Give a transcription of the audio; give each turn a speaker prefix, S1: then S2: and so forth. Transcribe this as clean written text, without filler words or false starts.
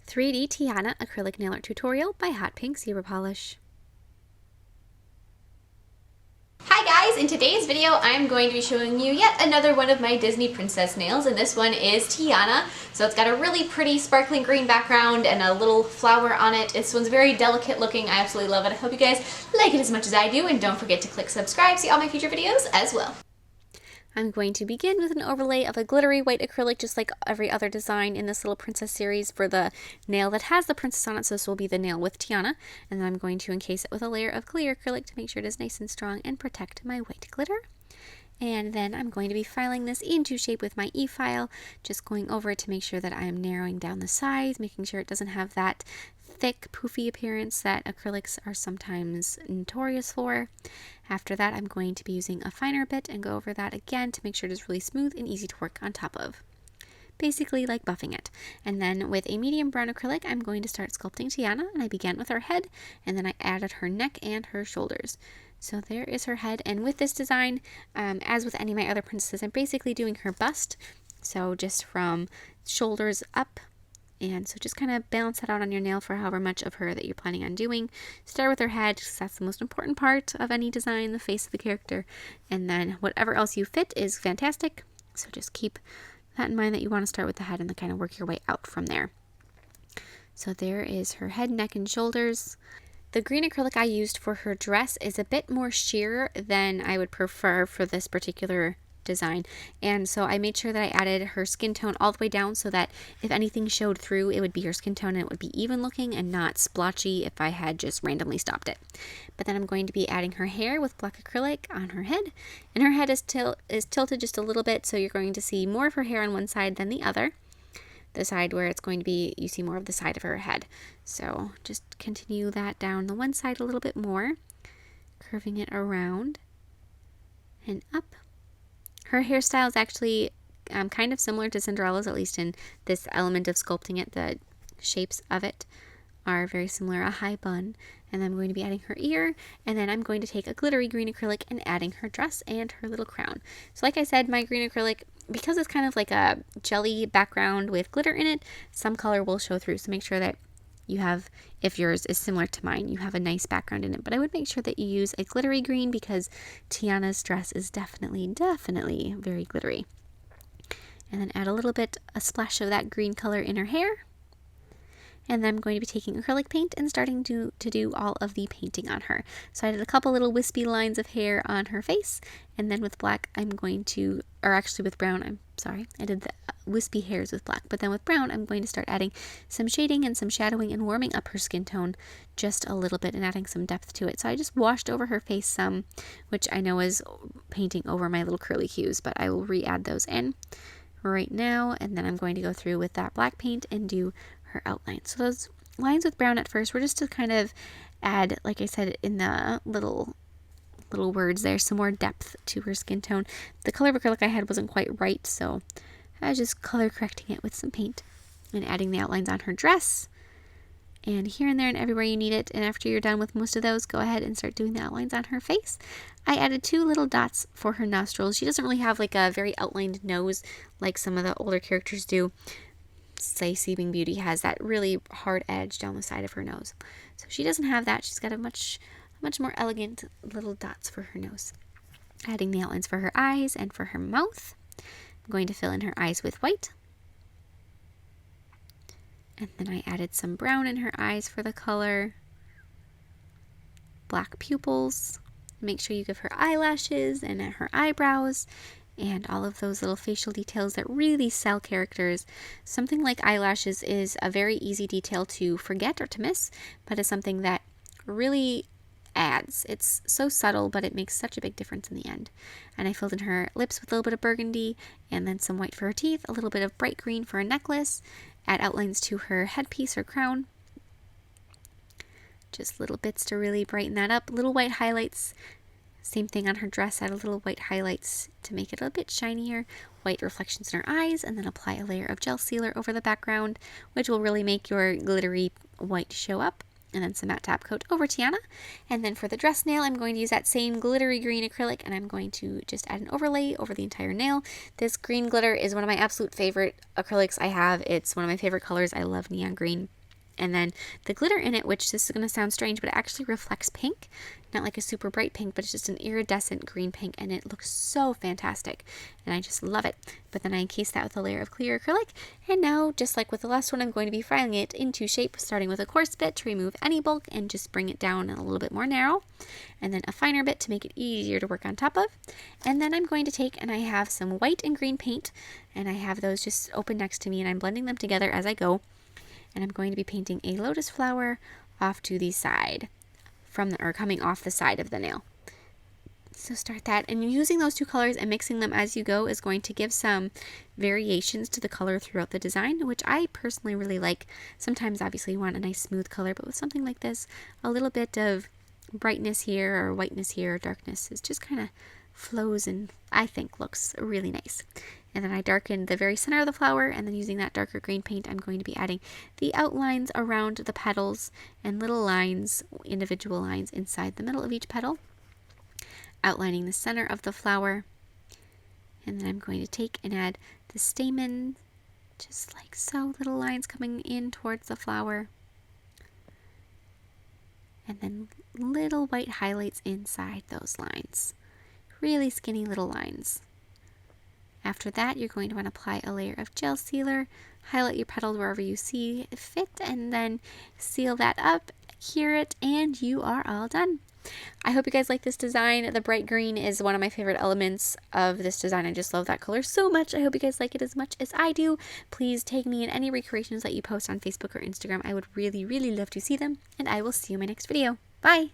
S1: 3D Tiana Acrylic Nail Art Tutorial by Hotpinkzebrapolish. Hi guys, in today's video I'm going to be showing you yet another one of my Disney princess nails, and this one is Tiana. So it's got a really pretty sparkling green background and a little flower on it. This one's very delicate looking. I absolutely love it. I hope you guys like it as much as I do, and don't forget to click subscribe to see all my future videos as well. I'm going to begin with an overlay of a glittery white acrylic, just like every other design in this little princess series, for the nail that has the princess on it. So this will be the nail with Tiana, and then I'm going to encase it with a layer of clear acrylic to make sure it is nice and strong and protect my white glitter. And then I'm going to be filing this into shape with my e-file, just going over it to make sure that I'm narrowing down the sides, making sure it doesn't have that thick, poofy appearance that acrylics are sometimes notorious for. After that, I'm going to be using a finer bit and go over that again to make sure it is really smooth and easy to work on top of. Basically like buffing it. And then with a medium brown acrylic, I'm going to start sculpting Tiana, and I began with her head, and then I added her neck and her shoulders. So there is her head, and with this design, as with any of my other princesses, I'm basically doing her bust, so just from shoulders up. And so just kind of balance that out on your nail for however much of her that you're planning on doing. Start with her head, because that's the most important part of any design, the face of the character. And then whatever else you fit is fantastic. So just keep that in mind, that you want to start with the head and then kind of work your way out from there. So there is her head, neck, and shoulders. The green acrylic I used for her dress is a bit more sheer than I would prefer for this particular design, and so I made sure that I added her skin tone all the way down so that if anything showed through, it would be her skin tone and it would be even looking and not splotchy if I had just randomly stopped it. But then I'm going to be adding her hair with black acrylic on her head, and her head is tilted just a little bit, so you're going to see more of her hair on one side than the other. The side where it's going to be, you see more of the side of her head. So just continue that down the one side a little bit more, curving it around and up. Her hairstyle is actually kind of similar to Cinderella's, at least in this element of sculpting it. The shapes of it are very similar, a high bun. And then I'm going to be adding her ear, and then I'm going to take a glittery green acrylic and adding her dress and her little crown. So like I said, my green acrylic, because it's kind of like a jelly background with glitter in it, some color will show through. So make sure that you have, if yours is similar to mine, you have a nice background in it. But I would make sure that you use a glittery green, because Tiana's dress is definitely very glittery. And then add a splash of that green color in her hair. And then I'm going to be taking acrylic paint and starting to do all of the painting on her. So I did a couple little wispy lines of hair on her face, and then with black I'm going to, or actually with brown, I'm sorry, I did the wispy hairs with black, but then with brown I'm going to start adding some shading and some shadowing and warming up her skin tone just a little bit and adding some depth to it. So I just washed over her face some, which I know is painting over my little curly cues, but I will re-add those in right now, and then I'm going to go through with that black paint and do her outline. So those lines with brown at first were just to kind of add, like I said in the little words there, some more depth to her skin tone. The color of acrylic I had wasn't quite right, so I was just color correcting it with some paint and adding the outlines on her dress and here and there and everywhere you need it. And after you're done with most of those, go ahead and start doing the outlines on her face. I added 2 little dots for her nostrils. She doesn't really have like a very outlined nose like some of the older characters do. Say Sleeping Beauty has that really hard edge down the side of her nose. So she doesn't have that. She's got a much more elegant little dots for her nose. Adding the outlines for her eyes and for her mouth. I'm going to fill in her eyes with white. And then I added some brown in her eyes for the color. Black pupils. Make sure you give her eyelashes and her eyebrows, and all of those little facial details that really sell characters. Something like eyelashes is a very easy detail to forget or to miss, but it's something that really adds. It's so subtle, but it makes such a big difference in the end. And I filled in her lips with a little bit of burgundy, and then some white for her teeth, a little bit of bright green for a necklace, add outlines to her headpiece or crown. Just little bits to really brighten that up. Little white highlights. Same thing on her dress, add a little white highlights to make it a bit shinier, white reflections in her eyes, and then apply a layer of gel sealer over the background, which will really make your glittery white show up. And then some matte top coat over Tiana. And then for the dress nail, I'm going to use that same glittery green acrylic, and I'm going to just add an overlay over the entire nail. This green glitter is one of my absolute favorite acrylics I have. It's one of my favorite colors. I love neon green. And then the glitter in it, which this is going to sound strange, but it actually reflects pink. Not like a super bright pink, but it's just an iridescent green pink, and it looks so fantastic. And I just love it. But then I encase that with a layer of clear acrylic. And now, just like with the last one, I'm going to be filing it into shape, starting with a coarse bit to remove any bulk and just bring it down a little bit more narrow. And then a finer bit to make it easier to work on top of. And then I'm going to take, and I have some white and green paint, and I have those just open next to me, and I'm blending them together as I go. And I'm going to be painting a lotus flower off to the side, or coming off the side of the nail. So start that, and using those two colors and mixing them as you go is going to give some variations to the color throughout the design, which I personally really like. Sometimes obviously you want a nice smooth color, but with something like this, a little bit of brightness here or whiteness here or darkness is just kind of flows and I think looks really nice. And then I darken the very center of the flower, and then using that darker green paint, I'm going to be adding the outlines around the petals and little lines, individual lines inside the middle of each petal, outlining the center of the flower. And then I'm going to take and add the stamen, just like so, little lines coming in towards the flower. And then little white highlights inside those lines. Really skinny little lines. After that, you're going to want to apply a layer of gel sealer, highlight your petals wherever you see fit, and then seal that up, cure it, and you are all done. I hope you guys like this design. The bright green is one of my favorite elements of this design. I just love that color so much. I hope you guys like it as much as I do. Please tag me in any recreations that you post on Facebook or Instagram. I would really, really love to see them, and I will see you in my next video. Bye!